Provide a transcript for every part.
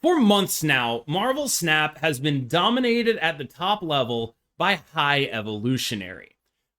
For months now, Marvel Snap has been dominated at the top level by High Evolutionary.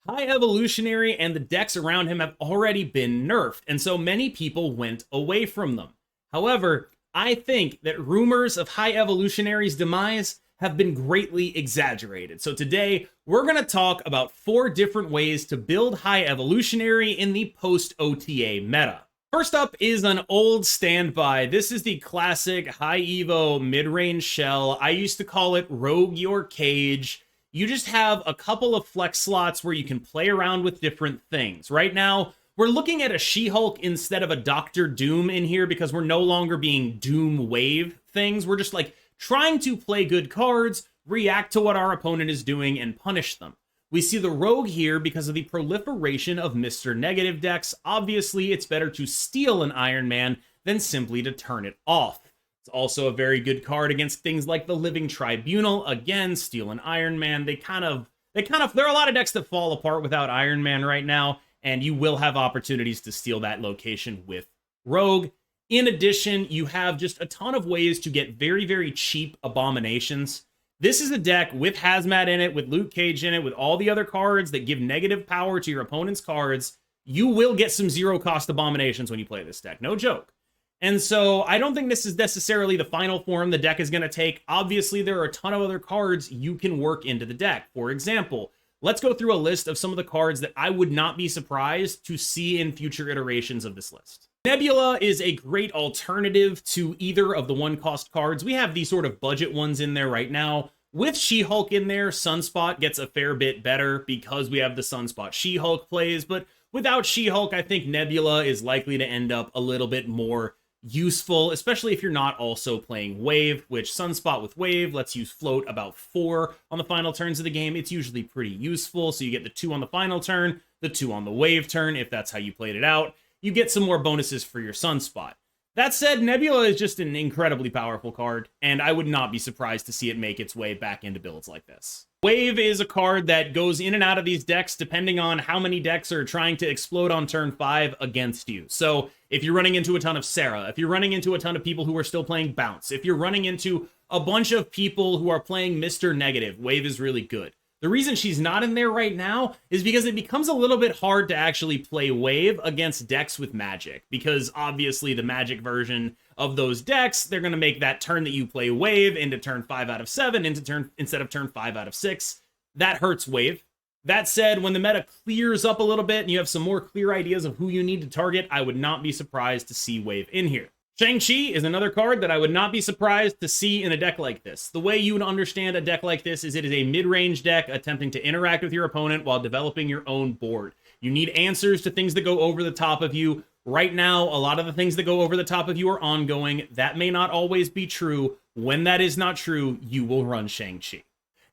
High Evolutionary and the decks around him have already been nerfed, and so many people went away from them. However, I think that rumors of High Evolutionary's demise have been greatly exaggerated. So today, we're going to talk about 4 different ways to build High Evolutionary in the post-OTA meta. First up is an old standby. This is the classic High Evo Midrange shell. I used to call it Rogue Your Cage. You just have a couple of flex slots where you can play around with different things. Right now, we're looking at a She-Hulk instead of a Dr. Doom in here because we're no longer being Doom Wave things. We're just like trying to play good cards, react to what our opponent is doing, and punish them. We see the Rogue here because of the proliferation of Mr. Negative decks. Obviously, it's better to steal an Iron Man than simply to turn it off. It's also a very good card against things like the Living Tribunal. Again, steal an Iron Man. There are a lot of decks that fall apart without Iron Man right now, and you will have opportunities to steal that location with Rogue. In addition, you have just a ton of ways to get very, very cheap abominations. This is a deck with Hazmat in it, with Luke Cage in it, with all the other cards that give negative power to your opponent's cards. You will get some zero-cost abominations when you play this deck. No joke. And so I don't think this is necessarily the final form the deck is going to take. Obviously, there are a ton of other cards you can work into the deck. For example, let's go through a list of some of the cards that I would not be surprised to see in future iterations of this list. Nebula is a great alternative to either of the one-cost cards. We have these sort of budget ones in there right now. With She-Hulk in there, Sunspot gets a fair bit better because we have the Sunspot She-Hulk plays, but without She-Hulk, I think Nebula is likely to end up a little bit more useful, especially if you're not also playing Wave, which Sunspot with Wave lets you float about 4 on the final turns of the game. It's usually pretty useful, so you get the 2 on the final turn, the 2 on the Wave turn, if that's how you played it out. You get some more bonuses for your Sunspot. That said, Nebula is just an incredibly powerful card, and I would not be surprised to see it make its way back into builds like this. Wave is a card that goes in and out of these decks depending on how many decks are trying to explode on turn 5 against you. So if you're running into a ton of Sarah, if you're running into a ton of people who are still playing Bounce, if you're running into a bunch of people who are playing Mr. Negative, Wave is really good. The reason she's not in there right now is because it becomes a little bit hard to actually play Wave against decks with Magic, because obviously the Magic version of those decks, they're going to make that turn that you play Wave into turn 5 out of 7 instead of turn 5 out of 6. That hurts Wave. That said, when the meta clears up a little bit and you have some more clear ideas of who you need to target, I would not be surprised to see Wave in here. Shang-Chi is another card that I would not be surprised to see in a deck like this. The way you would understand a deck like this is it is a mid-range deck attempting to interact with your opponent while developing your own board. You need answers to things that go over the top of you. Right now, a lot of the things that go over the top of you are ongoing. That may not always be true. When that is not true, you will run Shang-Chi.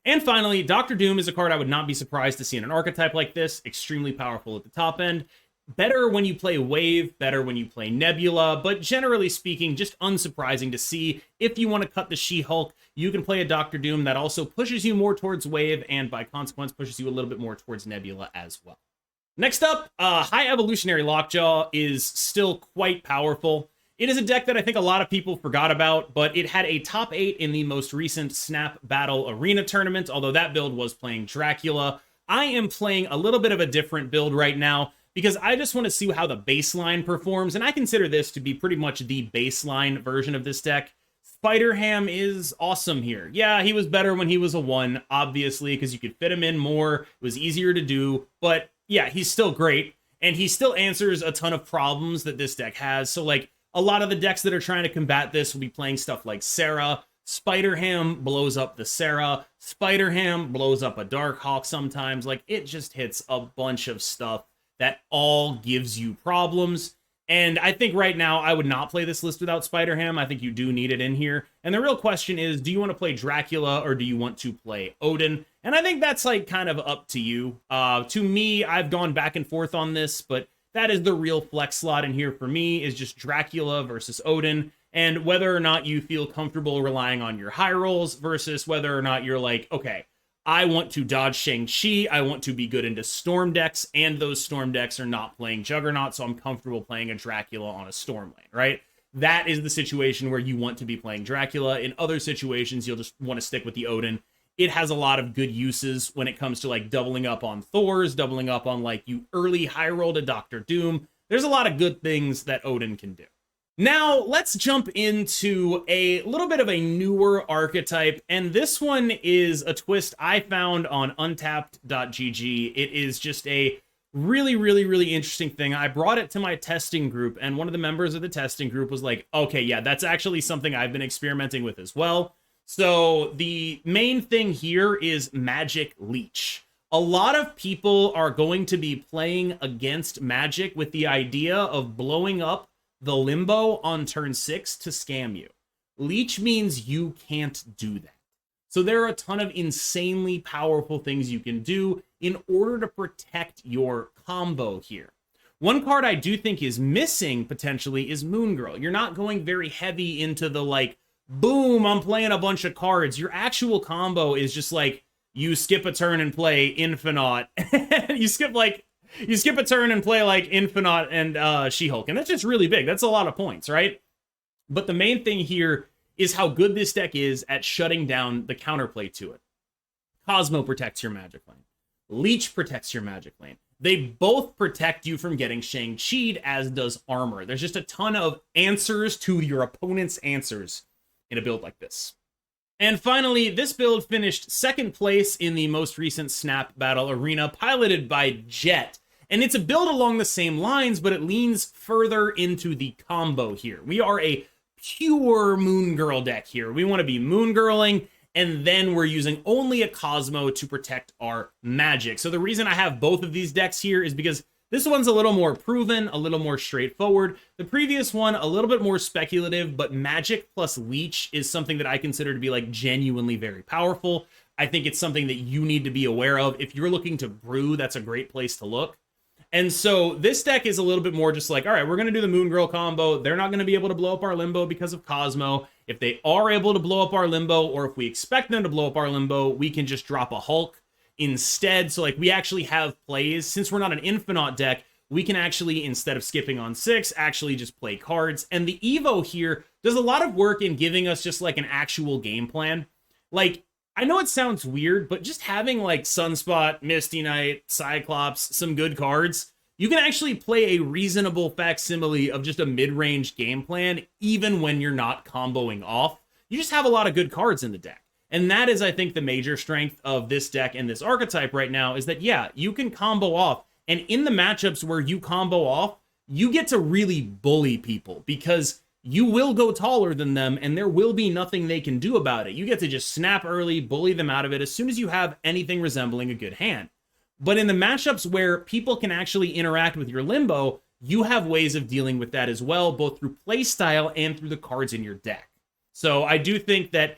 And finally, Dr. Doom is a card I would not be surprised to see in an archetype like this. Extremely powerful at the top end. Better when you play Wave, better when you play Nebula, but generally speaking, just unsurprising to see. If you want to cut the She-Hulk, you can play a Dr. Doom that also pushes you more towards Wave, and by consequence pushes you a little bit more towards Nebula as well. Next up, High Evolutionary Lockjaw is still quite powerful. It is a deck that I think a lot of people forgot about, but it had a top 8 in the most recent Snap Battle Arena tournament, although that build was playing Dracula. I am playing a little bit of a different build right now, because I just want to see how the baseline performs, and I consider this to be pretty much the baseline version of this deck. Spider-Ham is awesome here. Yeah, he was better when he was a 1, obviously, because you could fit him in more, it was easier to do, but yeah, he's still great, and he still answers a ton of problems that this deck has. So like, a lot of the decks that are trying to combat this will be playing stuff like Sarah. Spider-Ham blows up the Sarah. Spider-Ham blows up a Darkhawk sometimes. Like, it just hits a bunch of stuff that all gives you problems. And I think right now I would not play this list without Spider-Ham. I think you do need it in here. And the real question is, do you want to play Dracula or do you want to play Odin? And I think that's like kind of up to you. To me, I've gone back and forth on this, but that is the real flex slot in here for me, is just Dracula versus Odin. And whether or not you feel comfortable relying on your high rolls versus whether or not you're like, okay, I want to dodge Shang-Chi, I want to be good into Storm decks, and those Storm decks are not playing Juggernaut, so I'm comfortable playing a Dracula on a Storm lane, right? that is the situation where you want to be playing Dracula. In other situations, you'll just want to stick with the Odin. It has a lot of good uses when it comes to like doubling up on Thor's, doubling up on like you early high roll to Doctor Doom. There's a lot of good things that Odin can do. Now, let's jump into a little bit of a newer archetype, and this one is a twist I found on untapped.gg. It is just a really interesting thing. I brought it to my testing group, and one of the members of the testing group was like, okay, yeah, that's actually something I've been experimenting with as well. So the main thing here is Magik Leech. A lot of people are going to be playing against Magik with the idea of blowing up the limbo on turn 6 to scam you. Leech means you can't do that. So there are a ton of insanely powerful things you can do in order to protect your combo here. One card I do think is missing potentially is Moon Girl. You're not going very heavy into the like, boom, I'm playing a bunch of cards. Your actual combo is just like, you skip a turn and play Infinite. you skip a turn and play like Infinite and She-Hulk, and that's just really big. That's a lot of points, right? But the main thing here is how good this deck is at shutting down the counterplay to it. Cosmo protects your Magic Lane. Leech protects your Magic Lane. They both protect you from getting Shang-Chi'd, as does Armor. There's just a ton of answers to your opponent's answers in a build like this. And finally, this build finished second place in the most recent Snap Battle Arena, piloted by Jet. And it's a build along the same lines, but it leans further into the combo here. We are a pure Moon Girl deck here. We want to be Moon Girling, and then we're using only a Cosmo to protect our magic. So the reason I have both of these decks here is because this one's a little more proven, a little more straightforward. The previous one, a little bit more speculative, but Magik plus Leech is something that I consider to be like genuinely very powerful. I think it's something that you need to be aware of. If you're looking to brew, that's a great place to look. And so this deck is a little bit more just like, all right, we're going to do the Moon Girl combo. They're not going to be able to blow up our Limbo because of Cosmo. If they are able to blow up our Limbo, or if we expect them to blow up our Limbo, we can just drop a Hulk instead. So like we actually have plays. Since we're not an Infinite deck, we can actually, instead of skipping on 6, actually just play cards. And the Evo here does a lot of work in giving us just like an actual game plan. Like, I know it sounds weird, but just having like Sunspot, Misty Knight, Cyclops, some good cards, you can actually play a reasonable facsimile of just a mid-range game plan, even when you're not comboing off. You just have a lot of good cards in the deck. And that is, I think, the major strength of this deck and this archetype right now is that, yeah, you can combo off. And in the matchups where you combo off, you get to really bully people because you will go taller than them and there will be nothing they can do about it. You get to just snap early, bully them out of it as soon as you have anything resembling a good hand. But in the matchups where people can actually interact with your Limbo, you have ways of dealing with that as well, both through play style and through the cards in your deck. So I do think that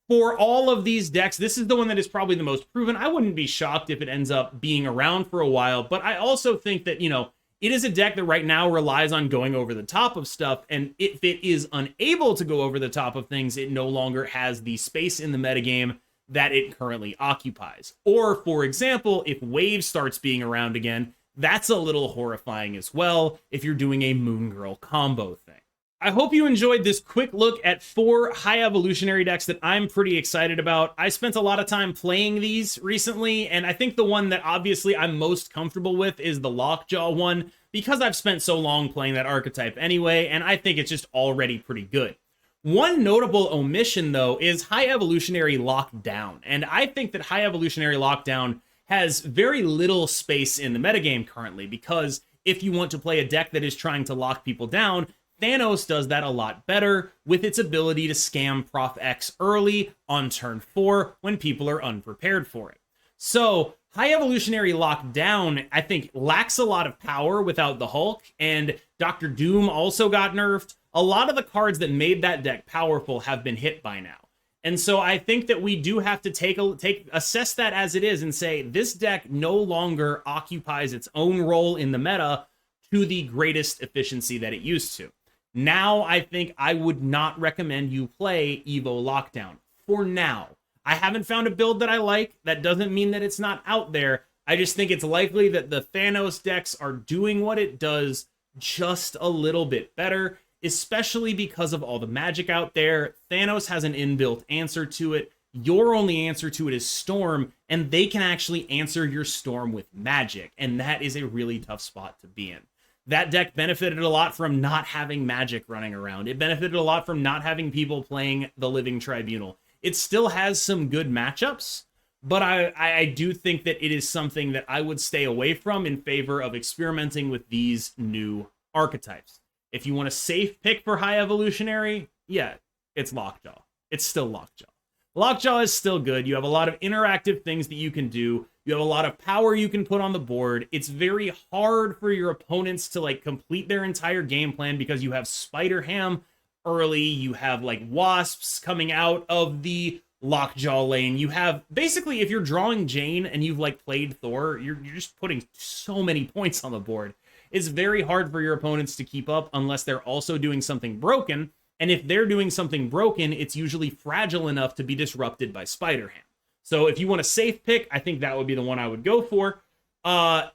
for all of these decks, this is the one that is probably the most proven. I wouldn't be shocked if it ends up being around for a while, but I also think that, you know, it is a deck that right now relies on going over the top of stuff, and if it is unable to go over the top of things, it no longer has the space in the metagame that it currently occupies. Or, for example, if Wave starts being around again, that's a little horrifying as well if you're doing a Moon Girl combo thing. I hope you enjoyed this quick look at 4 high evolutionary decks that I'm pretty excited about. I spent a lot of time playing these recently, and I think the one that obviously I'm most comfortable with is the Lockjaw one, because I've spent so long playing that archetype anyway, and I think it's just already pretty good. One notable omission, though, is High Evolutionary Lockdown, and I think that High Evolutionary Lockdown has very little space in the metagame currently, because if you want to play a deck that is trying to lock people down, Thanos does that a lot better with its ability to scam Prof X early on turn 4 when people are unprepared for it. So, High Evolutionary Lockdown, I think, lacks a lot of power without the Hulk, and Dr. Doom also got nerfed. A lot of the cards that made that deck powerful have been hit by now. And so I think that we do have to assess that as it is and say, this deck no longer occupies its own role in the meta to the greatest efficiency that it used to. Now, I think I would not recommend you play Evo Lockdown for now. I haven't found a build that I like. That doesn't mean that it's not out there. I just think it's likely that the Thanos decks are doing what it does just a little bit better. especially because of all the magic out there. Thanos has an inbuilt answer to it. Your only answer to it is Storm, and they can actually answer your Storm with magic, and that is a really tough spot to be in. That deck benefited a lot from not having magic running around. It benefited a lot from not having people playing the Living Tribunal. It still has some good matchups, but I do think that it is something that I would stay away from in favor of experimenting with these new archetypes. If you want a safe pick for High Evolutionary, yeah, it's Lockjaw. It's still Lockjaw. Lockjaw is still good. You have a lot of interactive things that you can do. You have a lot of power you can put on the board. It's very hard for your opponents to like complete their entire game plan because you have Spider Ham early. You have like Wasps coming out of the Lockjaw lane. You have basically, if you're drawing Jane and you've like played Thor, you're just putting so many points on the board. It's very hard for your opponents to keep up unless they're also doing something broken. And if they're doing something broken, it's usually fragile enough to be disrupted by Spider-Ham. So if you want a safe pick, I think that would be the one I would go for.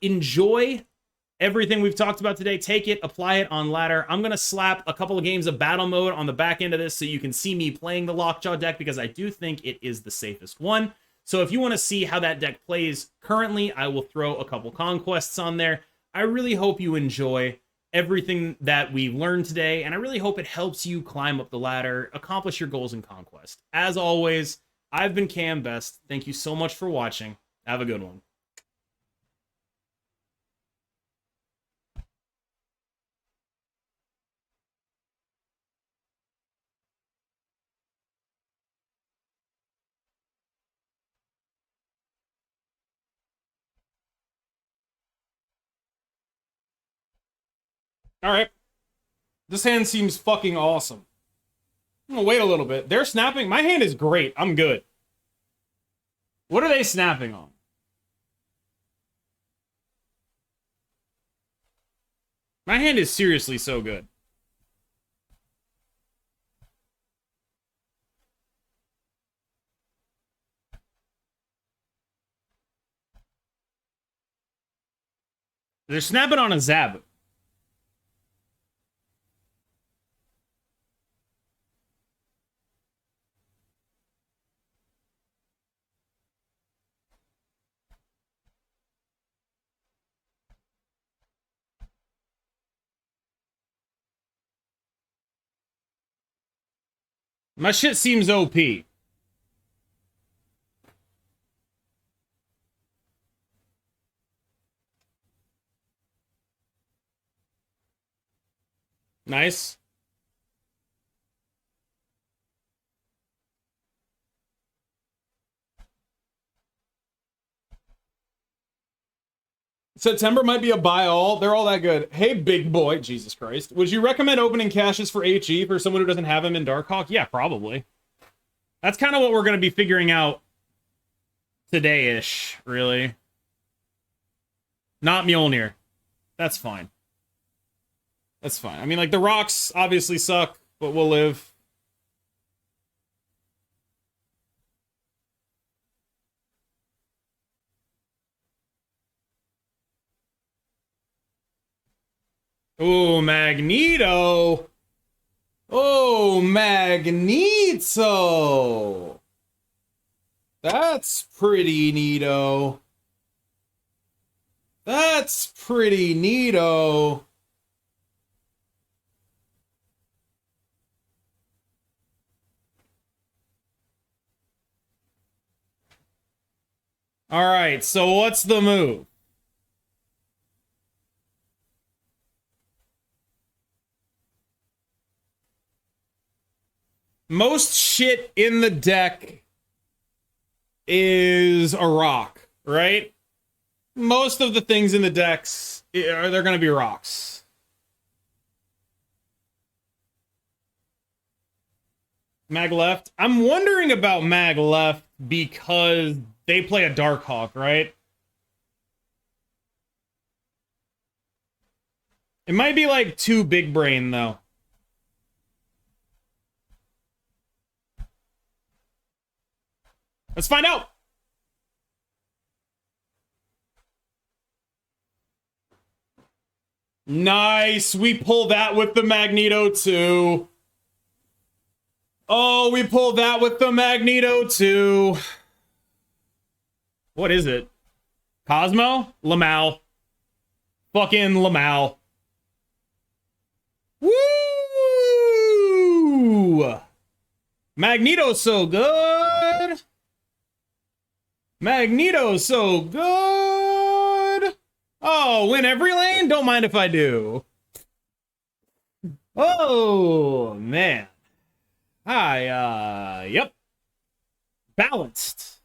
Enjoy everything we've talked about today. Take it, apply it on ladder. I'm going to slap a couple of games of battle mode on the back end of this so you can see me playing the Lockjaw deck because I do think it is the safest one. So if you want to see how that deck plays currently, I will throw a couple conquests on there. I really hope you enjoy everything that we've learned today, and I really hope it helps you climb up the ladder, accomplish your goals in Conquest. As always, I've been Cam Best. Thank you so much for watching. Have a good one. All right. This hand seems fucking awesome. I'm gonna wait a little bit. They're snapping. My hand is great. I'm good. What are they snapping on? My hand is seriously so good. They're snapping on a Zabu. My shit seems OP. Nice. September might be a buy all. They're all that good. Hey, big boy. Jesus Christ. Would you recommend opening caches for HE for someone who doesn't have him in Darkhawk? Yeah, probably. That's kind of what we're going to be figuring out today-ish, really. Not Mjolnir. That's fine. That's fine. I mean, like, the rocks obviously suck, but we'll live. Oh, Magneto. Oh, Magneto. That's pretty neato. That's pretty neato. All right, so what's the move? Most shit in the deck is a rock, right? Most of the things in the decks, they're going to be rocks. Mag left. I'm wondering about Mag left because they play a Darkhawk, right? It might be like too big brain, though. Let's find out. Nice. We pull that with the Magneto too. Oh, we pulled that with the Magneto too. What is it? Cosmo? Lamau. Fucking Lamau. Woo! Magneto's so good. Magneto's so good. Oh, win every lane? Don't mind if I do. Oh, man. Yep. Balanced.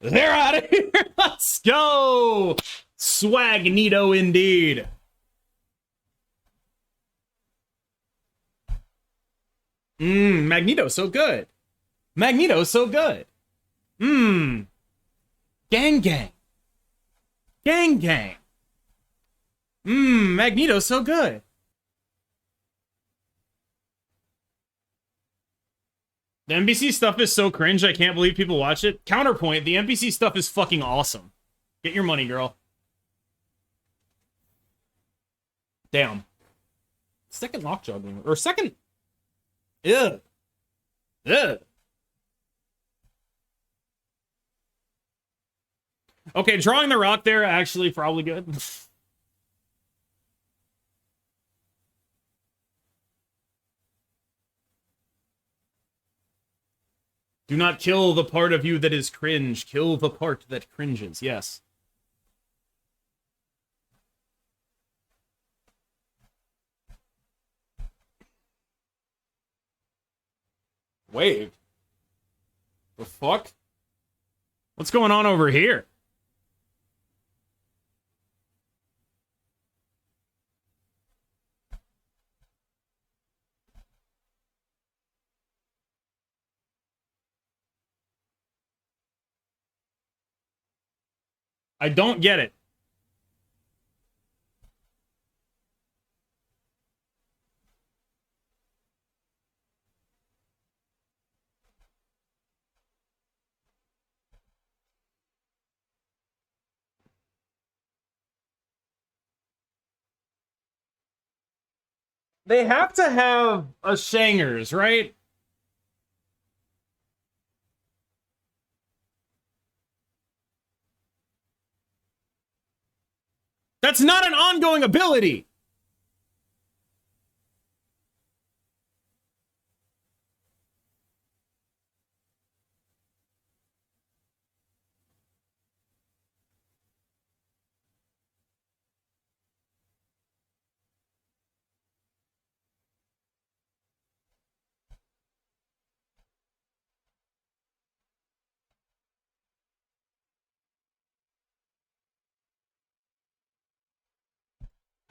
They're out of here. Let's go. Swagnito indeed. Magneto's so good. Magneto's so good. Gang gang. Gang gang. Magneto's so good. The NPC stuff is so cringe, I can't believe people watch it. Counterpoint, the NPC stuff is fucking awesome. Get your money, girl. Damn. Second Lockjaw game. Or second... Ugh. Ugh. Okay, drawing the rock there, actually probably good. Do not kill the part of you that is cringe. Kill the part that cringes. Yes. Wave. The fuck? What's going on over here? I don't get it. They have to have a Shangers, right? That's not an ongoing ability.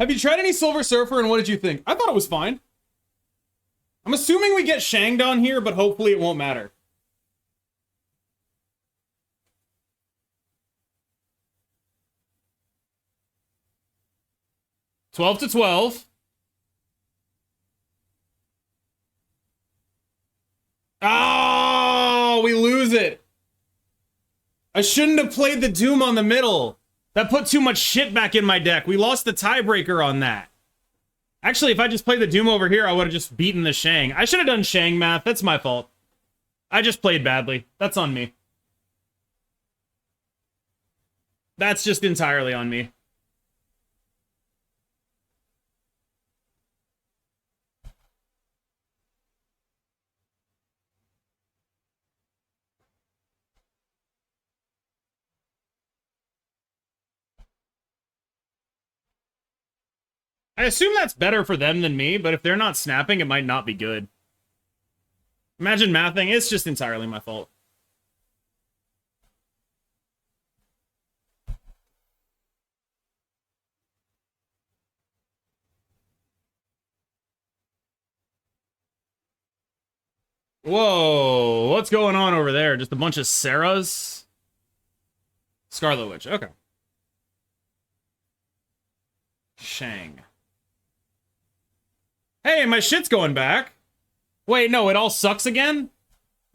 Have you tried any Silver Surfer and what did you think? I thought it was fine. I'm assuming we get Shanged on here, but hopefully it won't matter. $12 to $12. Oh, we lose it. I shouldn't have played the Doom on the middle. That put too much shit back in my deck. We lost the tiebreaker on that. Actually, if I just played the Doom over here, I would have just beaten the Shang. I should have done Shang math. That's my fault. I just played badly. That's on me. That's just entirely on me. I assume that's better for them than me, but if they're not snapping, it might not be good. Imagine mathing. It's just entirely my fault. Whoa, what's going on over there? Just a bunch of Sarahs? Scarlet Witch, okay. Shang. Hey, my shit's going back. Wait, no, it all sucks again?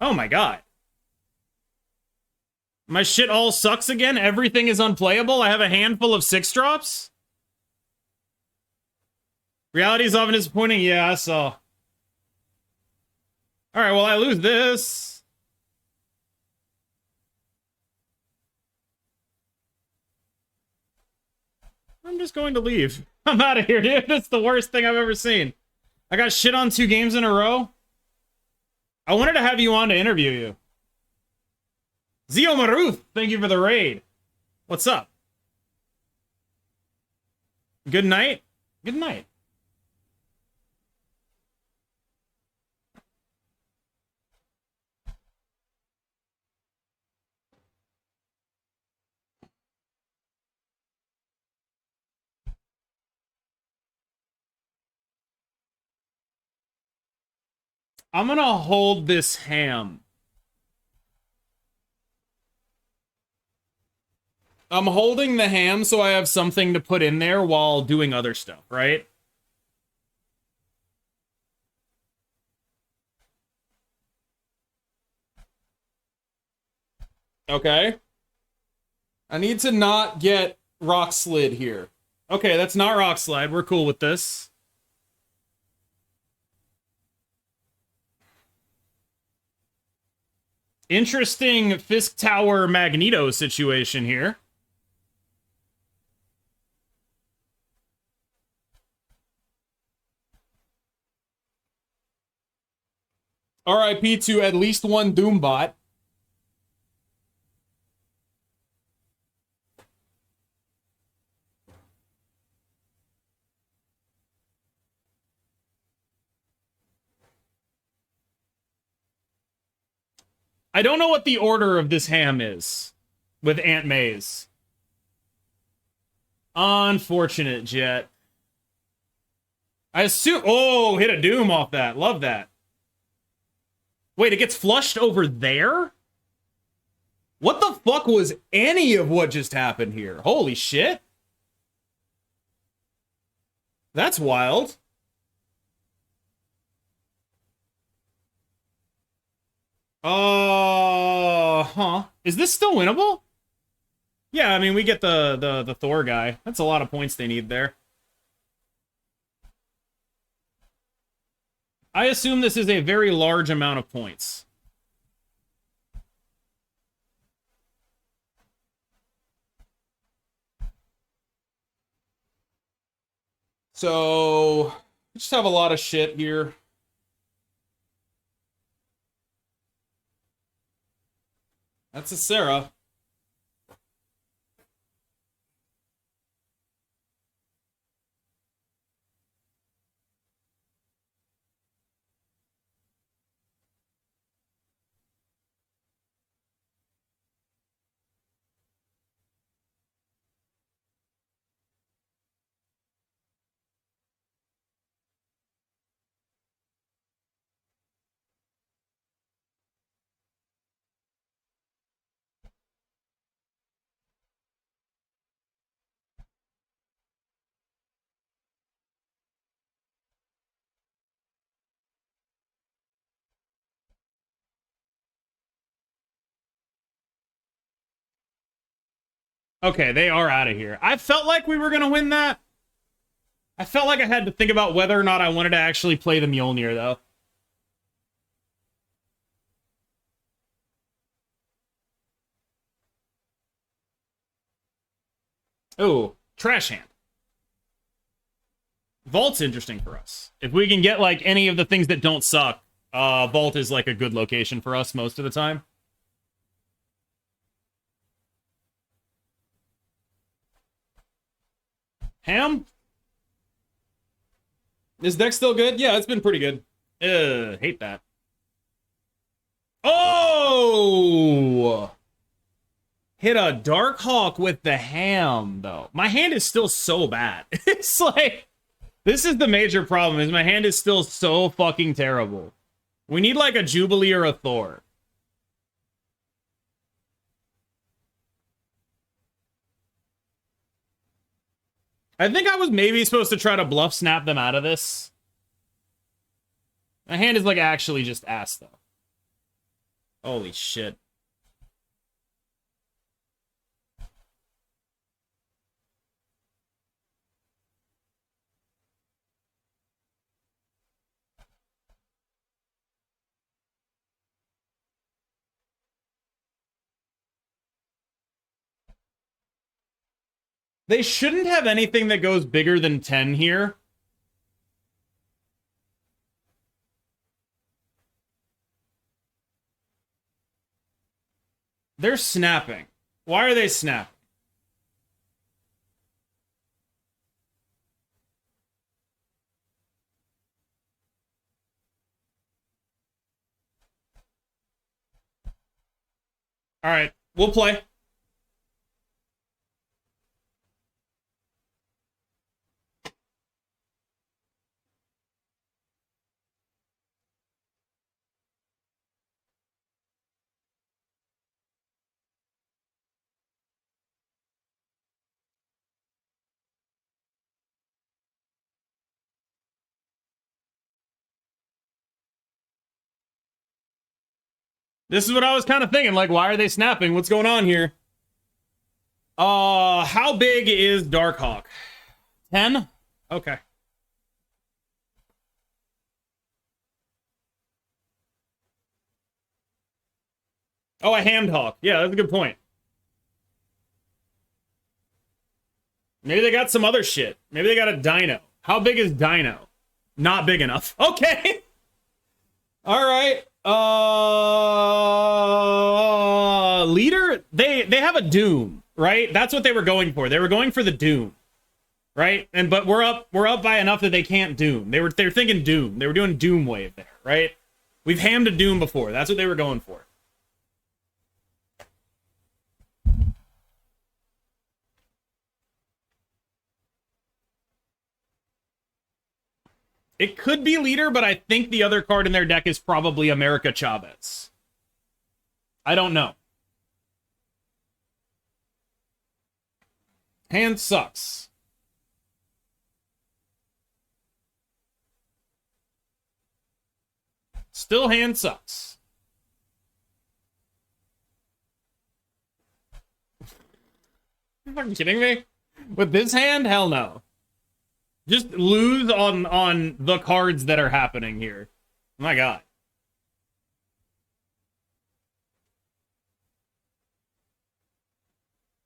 Oh my god. My shit all sucks again? Everything is unplayable? I have a handful of 6-drops? Reality is often disappointing? Yeah, I saw. Alright, well, I lose this. I'm just going to leave. I'm out of here, dude. That's the worst thing I've ever seen. I got shit on 2 games in a row. I wanted to have you on to interview you. Zio Maruth, thank you for the raid. What's up? Good night? Good night. I'm gonna hold this ham. I'm holding the ham so I have something to put in there while doing other stuff, right? Okay. I need to not get rock slid here. Okay, that's not rock slide. We're cool with this. Interesting Fisk Tower Magneto situation here. RIP to at least one Doombot. I don't know what the order of this ham is with Aunt May's. Unfortunate, Jet. I assume... Oh, hit a Doom off that. Love that. Wait, it gets flushed over there? What the fuck was any of what just happened here? Holy shit. That's wild. Is this still winnable? Yeah, I mean, we get the Thor guy. That's a lot of points they need there. I assume this is a very large amount of points. So, we just have a lot of shit here. That's a Sarah. Okay, they are out of here. I felt like we were going to win that. I felt like I had to think about whether or not I wanted to actually play the Mjolnir, though. Oh, trash hand. Vault's interesting for us. If we can get, like, any of the things that don't suck, Vault is, like, a good location for us most of the time. Ham? Is deck still good? Yeah, it's been pretty good. Hate that. Oh! Hit a Darkhawk with the ham, though. My hand is still so bad. It's like... This is the major problem, is my hand is still so fucking terrible. We need, like, a Jubilee or a Thor. I think I was maybe supposed to try to bluff snap them out of this. My hand is, like, actually just ass, though. Holy shit. They shouldn't have anything that goes bigger than 10 here. They're snapping. Why are they snapping? All right, we'll play. This is what I was kind of thinking. Like, why are they snapping? What's going on here? How big is Darkhawk? 10? Okay. Oh, a Handhawk. Yeah, that's a good point. Maybe they got some other shit. Maybe they got a Dino. How big is Dino? Not big enough. Okay. All right. Leader? They have a Doom, right? That's what they were going for. They were going for the Doom. Right? But we're up by enough that they can't Doom. They were thinking Doom. They were doing Doom wave there, right? We've hammed a Doom before. That's what they were going for. It could be Leader, but I think the other card in their deck is probably America Chavez. I don't know. Hand sucks. Still hand sucks. Are you fucking kidding me? With this hand? Hell no. Just lose on the cards that are happening here. My God.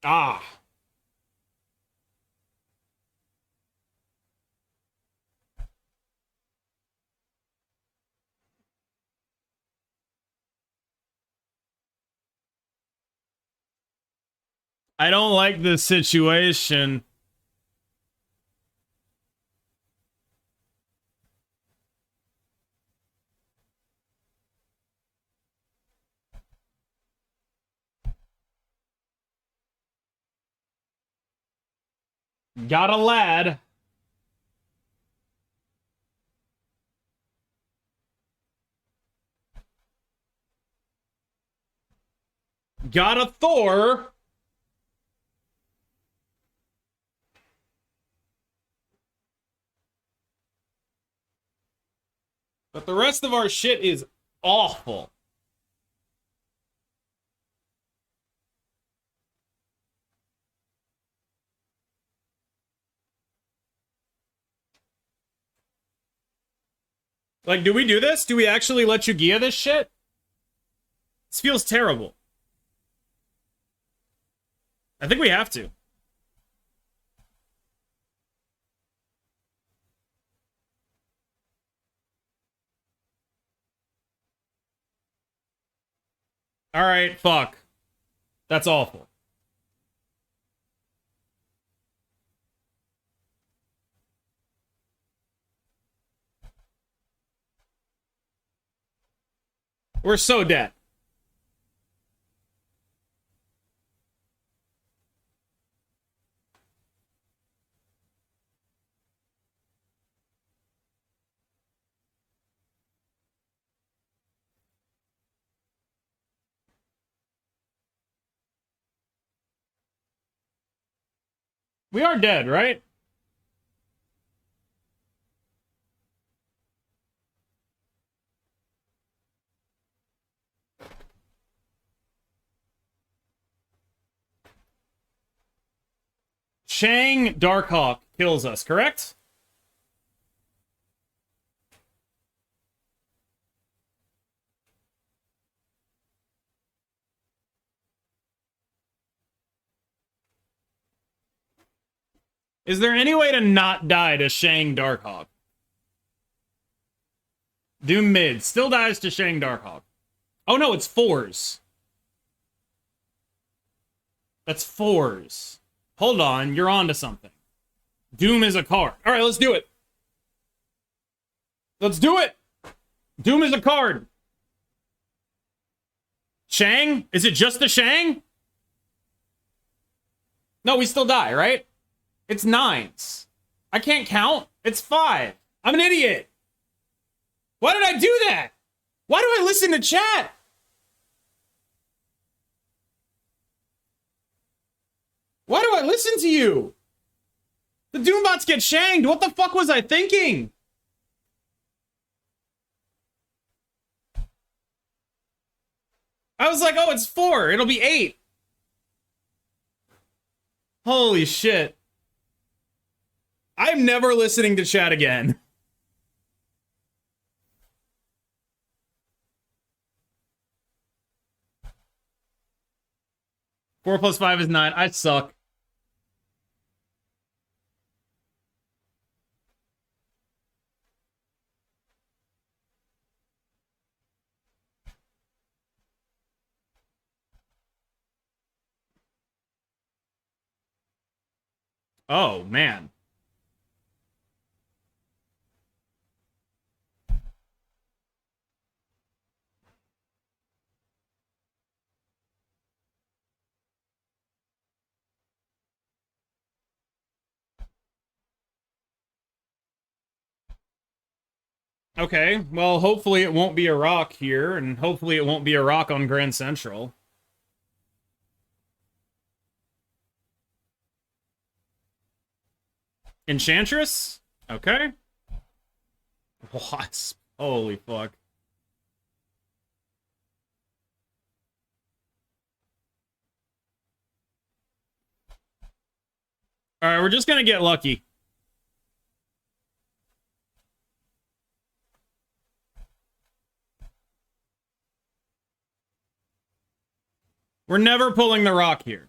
Ah. I don't like this situation. Got a lad. Got a Thor. But the rest of our shit is awful. Like, do we do this? Do we actually let you Gia this shit? This feels terrible. I think we have to. All right, fuck. That's awful. We're so dead. We are dead, right? Shang Darkhawk kills us, correct? Is there any way to not die to Shang Darkhawk? Doom mid. Still dies to Shang Darkhawk. Oh no, it's 4s. That's 4s. Hold on, you're on to something. Doom is a card. Alright, let's do it. Let's do it! Doom is a card. Shang? Is it just the Shang? No, we still die, right? It's 9s. I can't count. It's 5. I'm an idiot. Why did I do that? Why do I listen to chat? Why do I listen to you? The Doombots get shanged. What the fuck was I thinking? I was like, oh, it's 4. It'll be 8. Holy shit. I'm never listening to chat again. Four plus 5 is 9. I suck. Oh, man. Okay, well, hopefully it won't be a rock here, and hopefully it won't be a rock on Grand Central. Enchantress? Okay. Wasp. Holy fuck. Alright, we're just gonna get lucky. We're never pulling the rock here.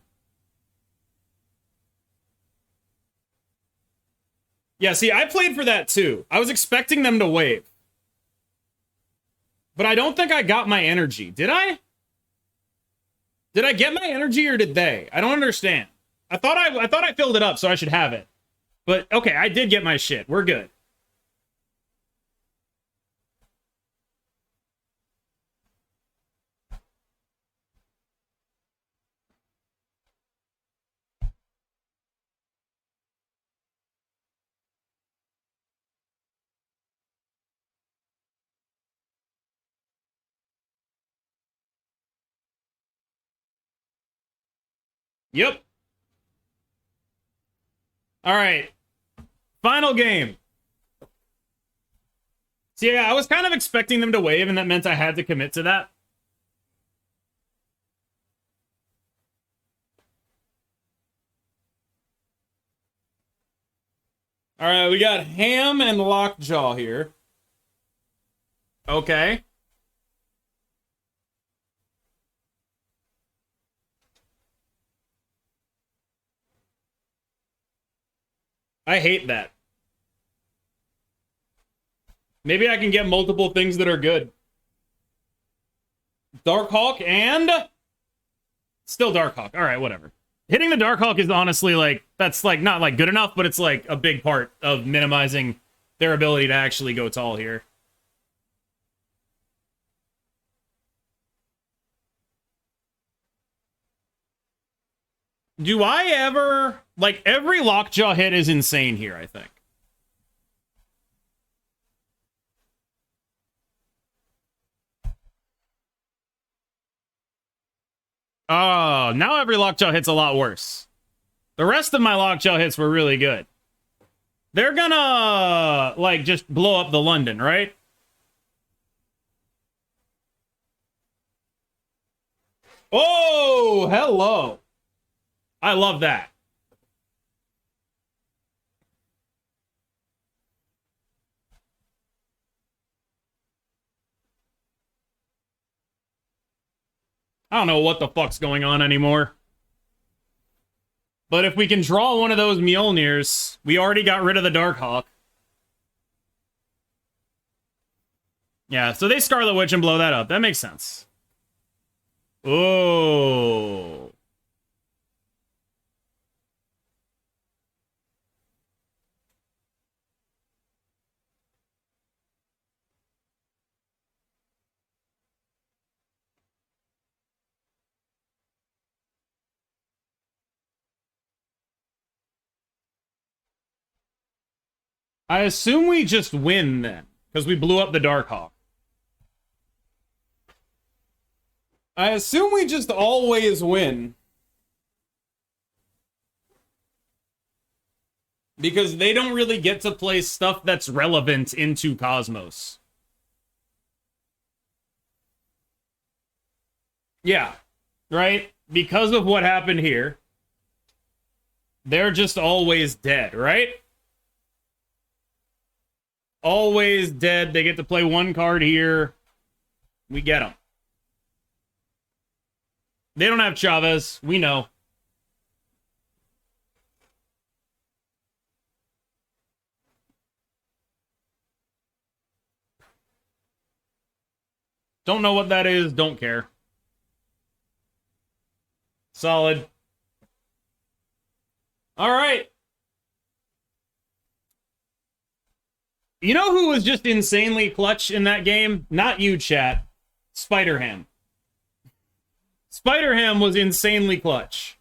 Yeah, see, I played for that too. I was expecting them to wave. But I don't think I got my energy. Did I? Did I get my energy or did they? I don't understand. I thought I filled it up, so I should have it. But okay, I did get my shit. We're good. Yep. All right. Final game. So yeah, I was kind of expecting them to wave, and that meant I had to commit to that. All right, we got Ham and Lockjaw here. Okay. I hate that. Maybe I can get multiple things that are good. Darkhawk and... Still Darkhawk. All right, whatever. Hitting the Darkhawk is honestly, like, that's, like, not, like, good enough, but it's, like, a big part of minimizing their ability to actually go tall here. Do I ever... Like, every Lockjaw hit is insane here, I think. Oh, now every Lockjaw hit's a lot worse. The rest of my Lockjaw hits were really good. They're gonna, like, just blow up the London, right? Oh, hello. I love that. I don't know what the fuck's going on anymore. But if we can draw one of those Mjolnirs, we already got rid of the Darkhawk. Yeah, so they Scarlet Witch and blow that up. That makes sense. Oh. I assume we just win then, because we blew up the Darkhawk. I assume we just always win. Because they don't really get to play stuff that's relevant into Cosmos. Yeah, right? Because of what happened here, they're just always dead, right? Always dead. They get to play one card here. We get them. They don't have Chavez. We know. Don't know what that is. Don't care. Solid. All right. You know who was just insanely clutch in that game? Not you, chat. Spider-Ham. Spider-Ham was insanely clutch.